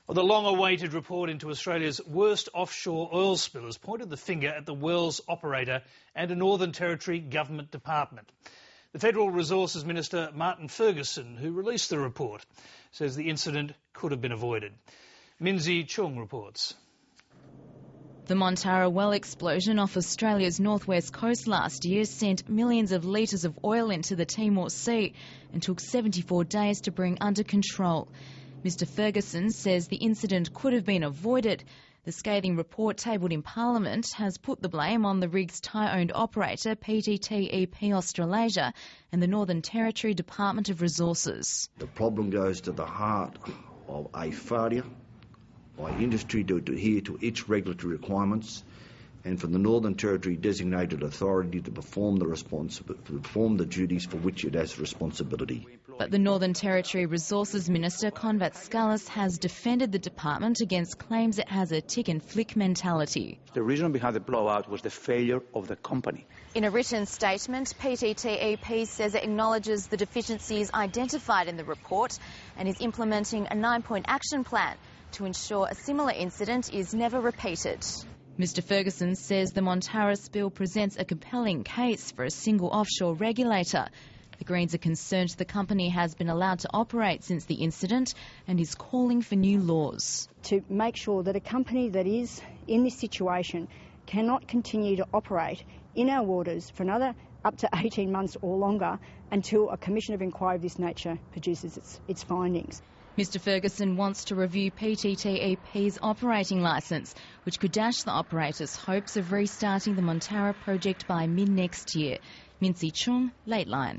Well, the long-awaited report into Australia's worst offshore oil spill has pointed the finger at the well's operator and a Northern Territory government department. The Federal Resources Minister, Martin Ferguson, who released the report, says the incident could have been avoided. Minzy Chung reports. The Montara well explosion off Australia's northwest coast last year sent millions of litres of oil into the Timor Sea and took 74 days to bring under control. Mr Ferguson says the incident could have been avoided. The scathing report tabled in Parliament has put the blame on the rig's Thai-owned operator PTTEP Australasia and the Northern Territory Department of Resources. The problem goes to the heart of a failure by industry to adhere to its regulatory requirements and for the Northern Territory designated authority to perform the duties for which it has responsibility. But the Northern Territory Resources Minister, Convat Scullis, has defended the department against claims it has a tick-and-flick mentality. The reason behind the blowout was the failure of the company. In a written statement, PTTEP says it acknowledges the deficiencies identified in the report and is implementing a 9-point action plan to ensure a similar incident is never repeated. Mr Ferguson says the Montara spill presents a compelling case for a single offshore regulator. The Greens are concerned the company has been allowed to operate since the incident and is calling for new laws. To make sure that a company that is in this situation cannot continue to operate in our waters for another up to 18 months or longer until a commission of inquiry of this nature produces its findings. Mr Ferguson wants to review PTTEP's operating licence, which could dash the operator's hopes of restarting the Montara project by mid-next year. Minzy Chung, Lateline.